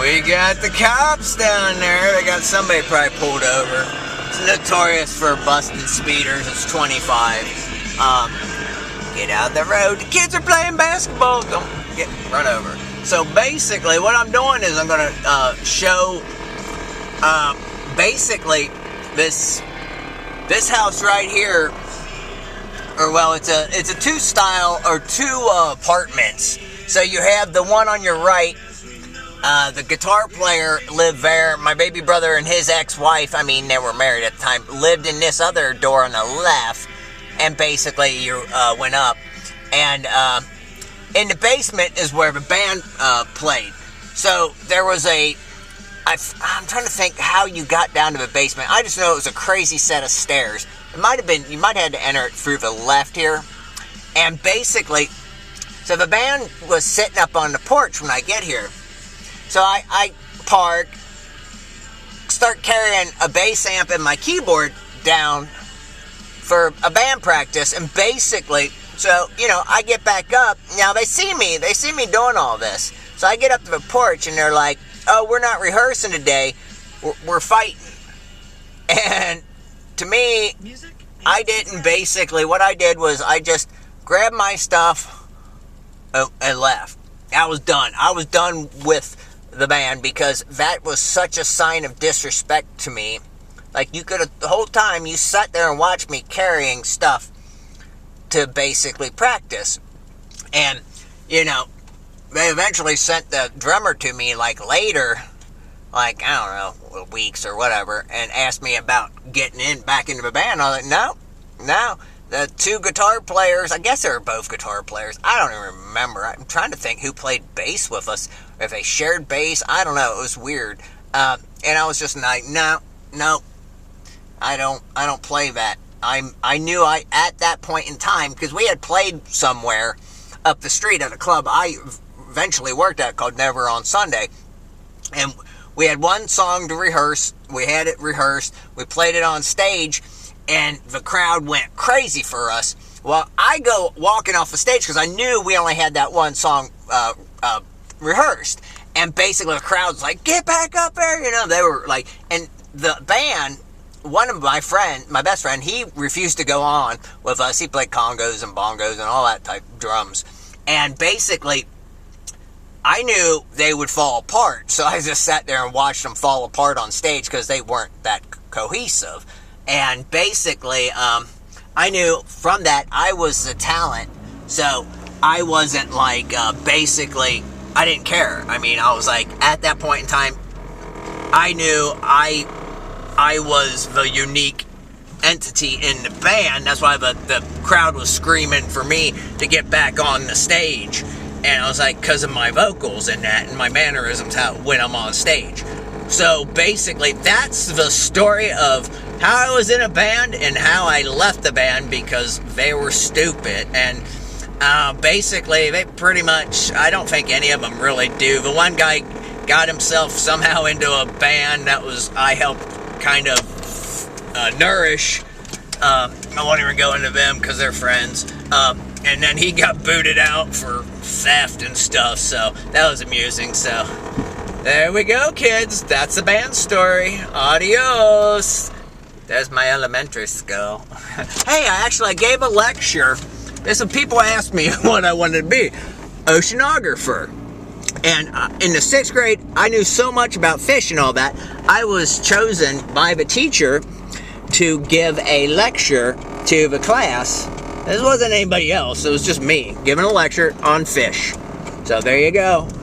We got the cops down there. They got somebody probably pulled over. It's notorious for busting speeders. It's 25. Get out of the road. The kids are playing basketball. Don't get run over. So basically, what I'm doing is I'm going to show basically this house right here. Or well, it's a two apartments. So you have the one on your right. The guitar player lived there. My baby brother and his ex-wife, I mean, they were married at the time, lived in this other door on the left. And basically, you went up. And in the basement is where the band played. So there was I'm trying to think how you got down to the basement. I just know it was a crazy set of stairs. It might have been, you might have had to enter it through the left here. And basically, so the band was sitting up on the porch when I get here. So I park, start carrying a bass amp and my keyboard down for a band practice. And basically, so, you know, I get back up. Now they see me doing all this. So I get up to the porch and they're like, oh, we're not rehearsing today. We're fighting. And to me, I didn't basically, what I did was I just grabbed my stuff and left. I was done. I was done with the band because that was such a sign of disrespect to me. Like, you could have, the whole time you sat there and watched me carrying stuff to basically practice. And, you know, they eventually sent the drummer to me, like, later, like, I don't know, weeks or whatever, and asked me about getting back into the band. I was like, no. The two guitar players, I guess they were both guitar players. I don't even remember. I'm trying to think who played bass with us. If they shared bass, I don't know. It was weird. And I was just like, no, I don't play that. I knew at that point in time, because we had played somewhere up the street at a club I eventually worked at called Never on Sunday. And we had one song to rehearse. We had it rehearsed. We played it on stage. And the crowd went crazy for us. Well, I go walking off the stage because I knew we only had that one song rehearsed. And basically the crowd's like, get back up there. You know, they were like, and the band, one of my best friend, he refused to go on with us. He played congos and bongos and all that type of drums. And basically, I knew they would fall apart. So I just sat there and watched them fall apart on stage because they weren't that cohesive. And basically, I knew from that I was the talent, so I wasn't like, basically, I didn't care. I mean, I was like, at that point in time, I knew I was the unique entity in the band. That's why the crowd was screaming for me to get back on the stage. And I was like, because of my vocals and that, and my mannerisms when I'm on stage. So basically, that's the story of how I was in a band and how I left the band because they were stupid. And basically, they pretty much, I don't think any of them really do. The one guy got himself somehow into a band that I helped kind of nourish. I won't even go into them because they're friends. And then he got booted out for theft and stuff, so that was amusing. So there we go, kids. That's the band story. Adios. There's my elementary school. Hey, I gave a lecture. There's some people asked me what I wanted to be. Oceanographer. And in the 6th grade, I knew so much about fish and all that. I was chosen by the teacher to give a lecture to the class. This wasn't anybody else. It was just me giving a lecture on fish. So there you go.